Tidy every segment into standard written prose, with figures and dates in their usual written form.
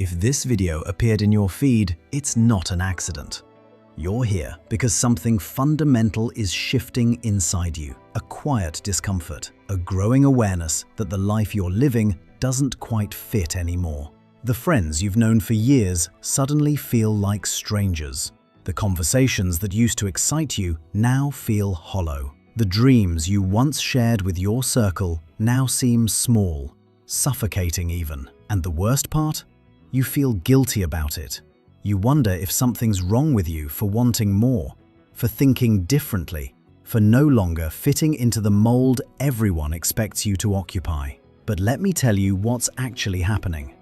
If this video appeared in your feed, it's not an accident. You're here because something fundamental is shifting inside you, a quiet discomfort, a growing awareness that the life you're living doesn't quite fit anymore. The friends you've known for years suddenly feel like strangers. The conversations that used to excite you now feel hollow. The dreams you once shared with your circle now seem small, suffocating even. And the worst part? You feel guilty about it. You wonder if something's wrong with you for wanting more, for thinking differently, for no longer fitting into the mold everyone expects you to occupy. But let me tell you what's actually happening.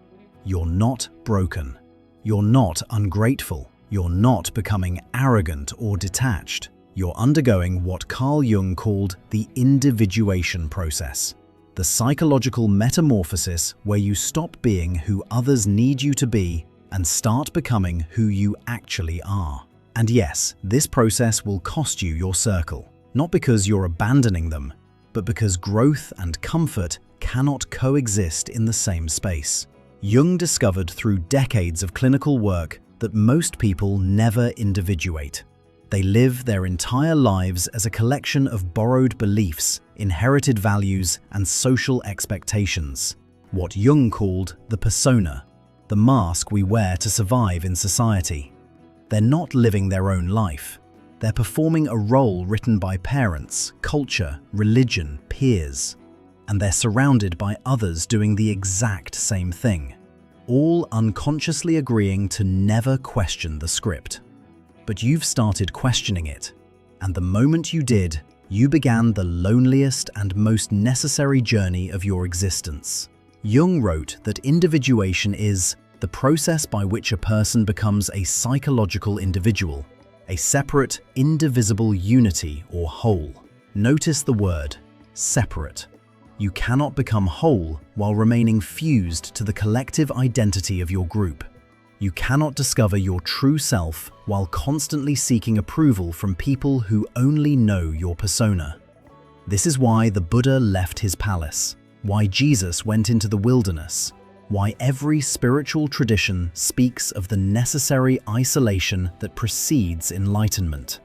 You're not broken. You're not ungrateful. You're not becoming arrogant or detached. You're undergoing what Carl Jung called the individuation process. The psychological metamorphosis where you stop being who others need you to be and start becoming who you actually are. And yes, this process will cost you your circle, not because you're abandoning them, but because growth and comfort cannot coexist in the same space. Jung discovered through decades of clinical work that most people never individuate. They live their entire lives as a collection of borrowed beliefs, inherited values, and social expectations. What Jung called the persona, the mask we wear to survive in society. They're not living their own life. They're performing a role written by parents, culture, religion, peers. And they're surrounded by others doing the exact same thing, all unconsciously agreeing to never question the script. But you've started questioning it, and the moment you did, you began the loneliest and most necessary journey of your existence. Jung wrote that individuation is the process by which a person becomes a psychological individual, a separate, indivisible unity or whole. Notice the word, separate. You cannot become whole while remaining fused to the collective identity of your group. You cannot discover your true self while constantly seeking approval from people who only know your persona. This is why the Buddha left his palace, why Jesus went into the wilderness, why every spiritual tradition speaks of the necessary isolation that precedes enlightenment.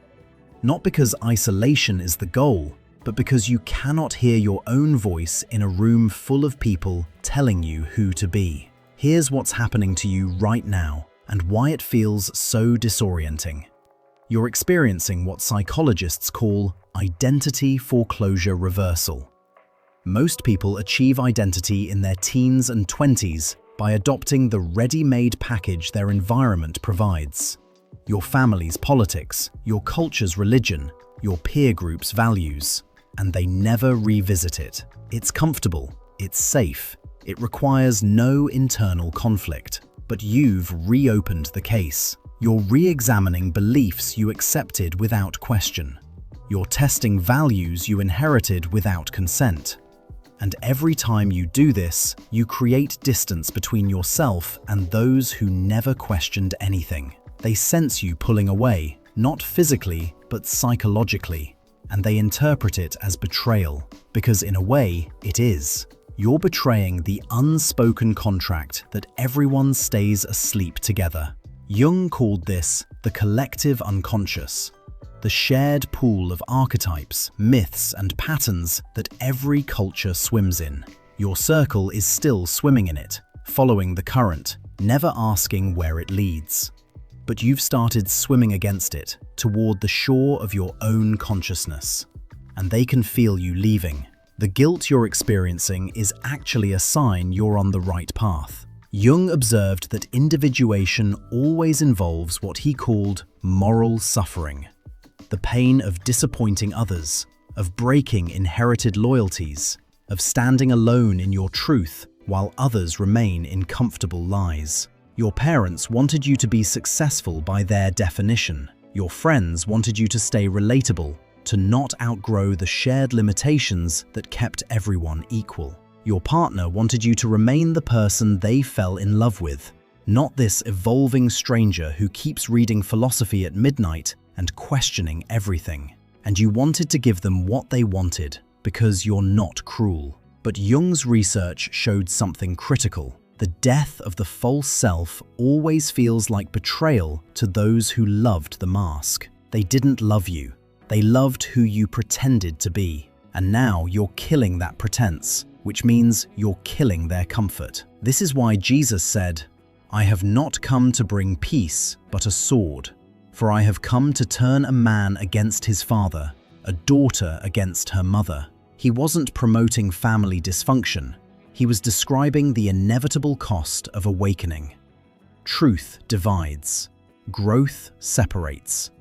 Not because isolation is the goal, but because you cannot hear your own voice in a room full of people telling you who to be. Here's what's happening to you right now and why it feels so disorienting. You're experiencing what psychologists call identity foreclosure reversal. Most people achieve identity in their teens and 20s by adopting the ready-made package their environment provides. Your family's politics, your culture's religion, your peer group's values. And they never revisit it. It's comfortable, it's safe, it requires no internal conflict. But you've reopened the case. You're re-examining beliefs you accepted without question. You're testing values you inherited without consent. And every time you do this, you create distance between yourself and those who never questioned anything. They sense you pulling away, not physically, but psychologically. And they interpret it as betrayal, because in a way, it is. You're betraying the unspoken contract that everyone stays asleep together. Jung called this the collective unconscious, the shared pool of archetypes, myths, and patterns that every culture swims in. Your circle is still swimming in it, following the current, never asking where it leads. But you've started swimming against it, toward the shore of your own consciousness. And they can feel you leaving. The guilt you're experiencing is actually a sign you're on the right path. Jung observed that individuation always involves what he called moral suffering. The pain of disappointing others, of breaking inherited loyalties, of standing alone in your truth while others remain in comfortable lies. Your parents wanted you to be successful by their definition. Your friends wanted you to stay relatable, to not outgrow the shared limitations that kept everyone equal. Your partner wanted you to remain the person they fell in love with, not this evolving stranger who keeps reading philosophy at midnight and questioning everything. And you wanted to give them what they wanted because you're not cruel. But Jung's research showed something critical. The death of the false self always feels like betrayal to those who loved the mask. They didn't love you. They loved who you pretended to be. And now you're killing that pretense, which means you're killing their comfort. This is why Jesus said, "I have not come to bring peace, but a sword. For I have come to turn a man against his father, a daughter against her mother." He wasn't promoting family dysfunction. He was describing the inevitable cost of awakening. Truth divides. Growth separates.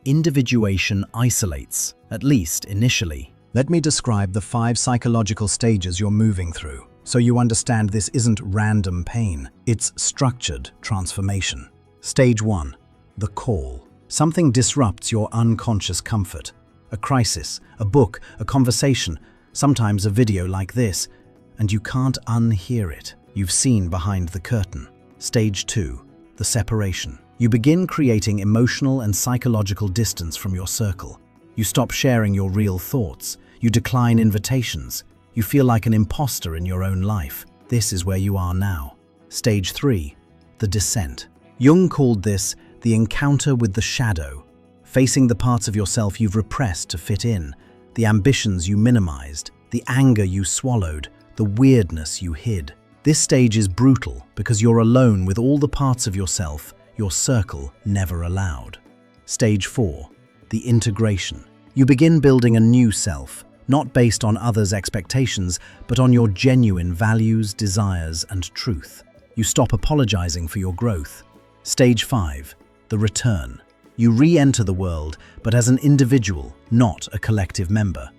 Individuation isolates, at least initially. Let me describe the 5 psychological stages you're moving through, so you understand this isn't random pain, it's structured transformation. Stage 1. The call. Something disrupts your unconscious comfort. A crisis, a book, a conversation, sometimes a video like this, and you can't unhear it. You've seen behind the curtain. Stage 2. The separation. You begin creating emotional and psychological distance from your circle. You stop sharing your real thoughts. You decline invitations. You feel like an imposter in your own life. This is where you are now. Stage 3. The descent. Jung called this the encounter with the shadow, facing the parts of yourself you've repressed to fit in, the ambitions you minimized, the anger you swallowed, the weirdness you hid. This stage is brutal because you're alone with all the parts of yourself your circle never allowed. Stage 4. The integration. You begin building a new self, not based on others' expectations, but on your genuine values, desires, and truth. You stop apologizing for your growth. Stage 5. The return. You re-enter the world, but as an individual, not a collective member.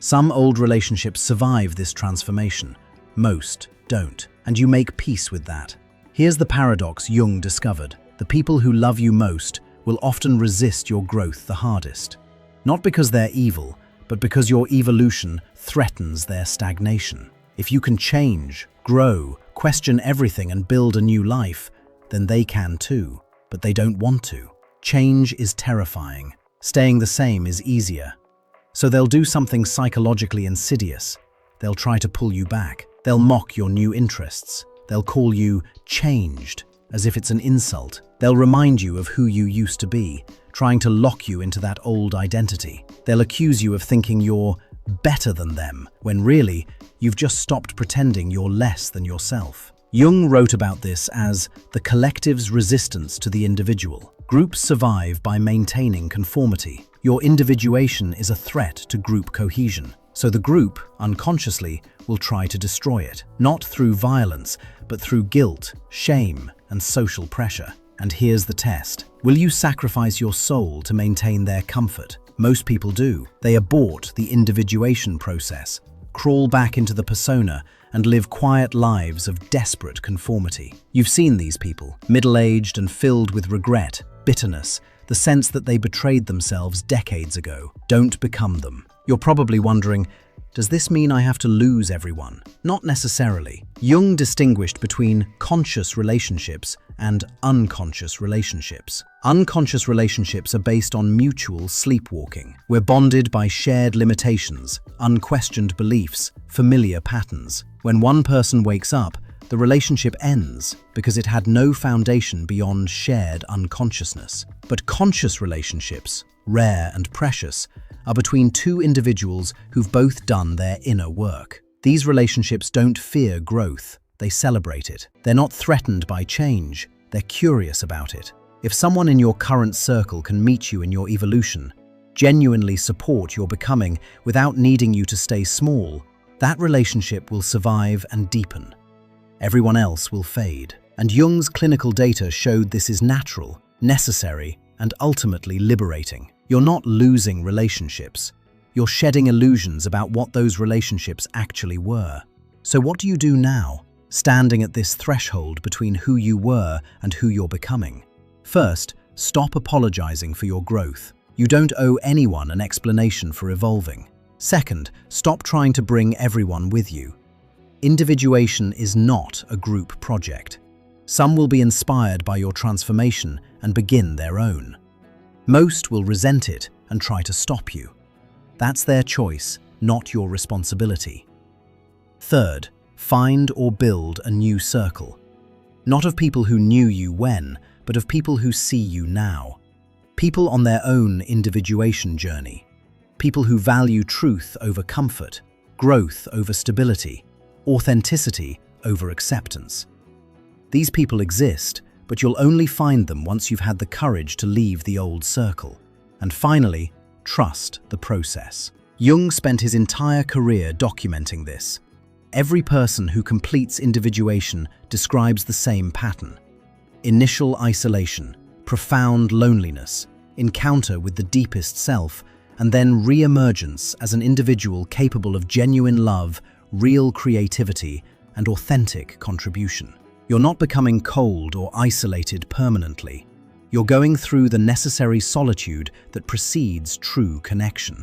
Some old relationships survive this transformation. Most don't, and you make peace with that. Here's the paradox Jung discovered. The people who love you most will often resist your growth the hardest. Not because they're evil, but because your evolution threatens their stagnation. If you can change, grow, question everything and build a new life, then they can too, but they don't want to. Change is terrifying. Staying the same is easier. So they'll do something psychologically insidious. They'll try to pull you back. They'll mock your new interests. They'll call you changed, as if it's an insult. They'll remind you of who you used to be, trying to lock you into that old identity. They'll accuse you of thinking you're better than them, when really, you've just stopped pretending you're less than yourself. Jung wrote about this as the collective's resistance to the individual. Groups survive by maintaining conformity. Your individuation is a threat to group cohesion. So the group, unconsciously, will try to destroy it, not through violence, but through guilt, shame, and social pressure. And here's the test. Will you sacrifice your soul to maintain their comfort? Most people do. They abort the individuation process, crawl back into the persona, and live quiet lives of desperate conformity. You've seen these people, middle-aged and filled with regret, bitterness, the sense that they betrayed themselves decades ago. Don't become them. You're probably wondering, does this mean I have to lose everyone? Not necessarily. Jung distinguished between conscious relationships and unconscious relationships. Unconscious relationships are based on mutual sleepwalking. We're bonded by shared limitations, unquestioned beliefs, familiar patterns. When one person wakes up, the relationship ends because it had no foundation beyond shared unconsciousness. But conscious relationships, rare and precious, are between two individuals who've both done their inner work. These relationships don't fear growth, they celebrate it. They're not threatened by change, they're curious about it. If someone in your current circle can meet you in your evolution, genuinely support your becoming without needing you to stay small, that relationship will survive and deepen. Everyone else will fade. And Jung's clinical data showed this is natural, necessary, and ultimately liberating. You're not losing relationships. You're shedding illusions about what those relationships actually were. So what do you do now, standing at this threshold between who you were and who you're becoming? First, stop apologizing for your growth. You don't owe anyone an explanation for evolving. Second, stop trying to bring everyone with you. Individuation is not a group project. Some will be inspired by your transformation and begin their own. Most will resent it and try to stop you. That's their choice, not your responsibility. Third, Find or build a new circle. Not of people who knew you when, but of people who see you now. People on their own individuation journey. People who value truth over comfort, growth over stability, authenticity over acceptance. These people exist, but you'll only find them once you've had the courage to leave the old circle. And finally, trust the process. Jung spent his entire career documenting this. Every person who completes individuation describes the same pattern. Initial isolation, profound loneliness, encounter with the deepest self, and then re-emergence as an individual capable of genuine love, real creativity, and authentic contribution. You're not becoming cold or isolated permanently. You're going through the necessary solitude that precedes true connection.